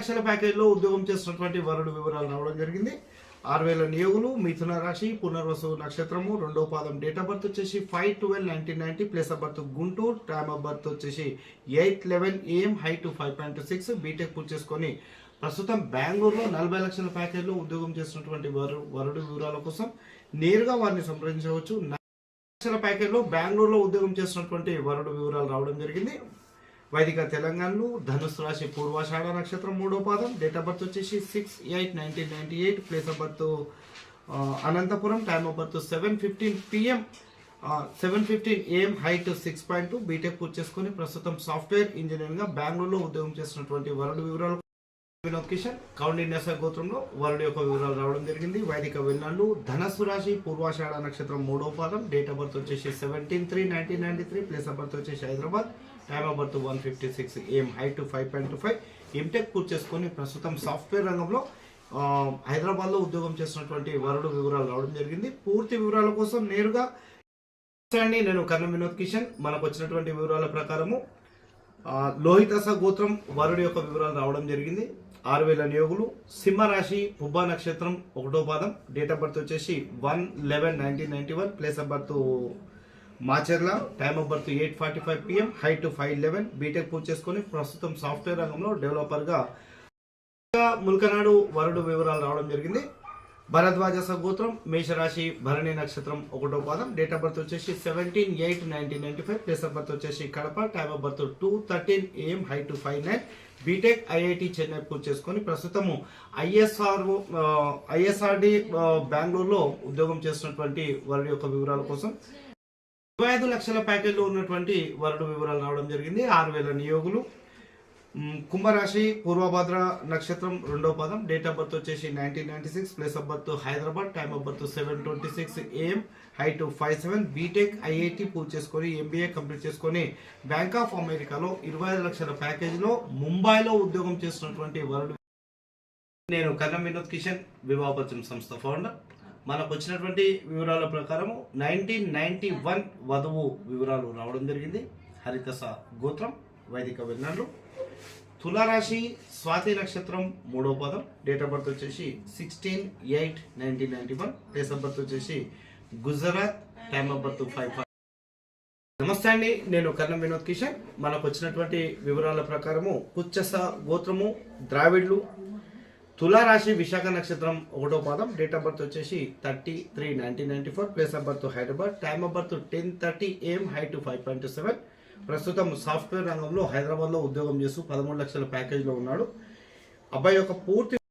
లక్షల ప్యాకేజీలో ఉద్యోగం చేస్తున్నటువంటి వరుడు వివరాలు రావడం జరిగింది. 6000 నియోగులు, మిథున రాశి, పునర్వసు నక్షత్రము, రెండో పాదం, డేట్ ఆఫ్ బర్త్ వచ్చేసి 5/12/1990, place of birth Guntur, time of birth వచ్చేసి 8:11 AM, హైట్ 5.6, బీటెక్ పూర్తి చేసుకొని ప్రస్తుతం బెంగళూరులో 40 లక్షల ప్యాకేజీలో ఉద్యోగం చేస్తున్నటువంటి వరుడు వివరాల కోసం నేరుగా వారిని సంప్రదించవచ్చు. 40 లక్షల ప్యాకేజీలో బెంగళూరులో ఉద్యోగం చేస్తున్నటువంటి వరుడు వివరాలు రావడం జరిగింది. వైదిక తెలంగాణలో ధనుసు రాశి, పూర్వాషాఢ నక్షత్రం, మూడో పాదం, డేట్ ఆఫ్ బర్త్ వచ్చేసి 6/8/1998, place of birth Anantapur, time of birth 7:15 PM, 7:15 AM, height 6.2, BTech పూర్తి చేసుకుని ప్రస్తుతం సాఫ్ట్వేర్ ఇంజనీరింగ్ గా బెంగళూరులో ఉద్యోగం చేస్తున్నటువంటి వరుడు వివరాలు వినోద్ కిషన్ కౌండిన్యస గోత్రంలో వరుడు యొక్క వివరాలు రావడం జరిగింది. వైదిక వెన్నాళ్ళు ధనస్సు రాశి, పూర్వాషాఢ నక్షత్రం, మూడో పాదం, డేట్ ఆఫ్ బర్త్ వచ్చేసి 17/3/1993, ప్లేస్ ఆఫ్ బర్త్ వచ్చేసి Hyderabad, time of birth 1:56 AM, height 5.25, MTech పూర్తి చేసుకొని ప్రస్తుతం సాఫ్ట్వేర్ రంగంలో హైదరాబాద్లో ఉద్యోగం చేస్తున్నటువంటి వరుడు వివరాలు రావడం జరిగింది. పూర్తి వివరాల కోసం నేరుగా నేను కన్న వినోద్ కిషన్. మనకు వచ్చినటువంటి వివరాల ప్రకారము లోహితస గోత్రం వరుడు యొక్క వివరాలు రావడం జరిగింది. 6000 నియోగులు, సింహరాశి, పుబ్బా నక్షత్రం, ఒకటో పాదం, డేట్ ఆఫ్ బర్త్ వచ్చేసి 1/11/1991, place of birth Macherla, time of birth 8:45 PM, height 5'11", BTech పూర్తి చేసుకొని ప్రస్తుతం సాఫ్ట్వేర్ రంగంలో డెవలపర్గా ముల్కనాడు వరుడు వివరాలు రావడం జరిగింది. భరద్వాజ గోత్రం, మేషరాశి, భరణి నక్షత్రం, ఒకటో పాదం, డేట్ ఆఫ్ బర్త్ వచ్చేసి 17/8/1995, ప్లేస్ ఆఫ్ బర్త్ వచ్చేసి Kadapa, time of birth 2:13 AM, height 5'9", BTech IIT Chennai పూర్తి చేసుకొని ప్రస్తుతము ఐఎస్ఆర్డి బెంగళూరులో ఉద్యోగం చేస్తున్నటువంటి వరుడు యొక్క వివరాల కోసం 25 లక్షల ప్యాకేజీలో ఉన్నటువంటి వరుడు వివరాలు రావడం జరిగింది. 6000 నియోగులు, కుంభరాశి, పూర్వభద్ర నక్షత్రం, రెండో పదం, డేట్ ఆఫ్ బర్త్ వచ్చేసి 1996, place of birth Hyderabad, time of birth 7:26 AM, height 5'7", BTech IIT పూర్తి చేసుకొని ఎంబీఏ కంప్లీట్ చేసుకొని బ్యాంక్ ఆఫ్ అమెరికాలో 25 లక్షల ప్యాకేజీలో ముంబైలో ఉద్యోగం చేస్తున్నటువంటి వరుడు. నేను కన్నం వినోద్ కిషన్, వివాహపత్రం సంస్థ ఫౌండర్. మనకు వచ్చినటువంటి వివరాల ప్రకారం 1991 వధువు వివరాలు రావడం జరిగింది. హరితస గోత్రం, వైదిక వెన్నాళ్ళు, తులారాశి, స్వాతి నక్షత్రం, మూడో పదం, డేట్ ఆఫ్ బర్త్ వచ్చేసి 16/8/1991, ప్లేస్ ఆఫ్ బర్త్ వచ్చేసి గుజరాత్, టైమ్ ఆఫ్ బర్త్ 5. నమస్తే అండి, నేను కన్నం వినోద్ కిషన్. మనకు వచ్చినటువంటి వివరాల ప్రకారము కుచ్చస గోత్రము, ద్రావిడ్లు, తులారాశి, విశాఖ నక్షత్రం, ఒకటో పాదం, డేట్ ఆఫ్ బర్త్ వచ్చేసి 30/3/1994, place of birth Hyderabad, time of birth 10:30 AM, height 5.7, ప్రస్తుతం సాఫ్ట్వేర్ రంగంలో హైదరాబాద్లో ఉద్యోగం చేస్తూ 13 లక్షల ప్యాకేజీలో ఉన్నాడు. అబ్బాయి యొక్క పూర్తి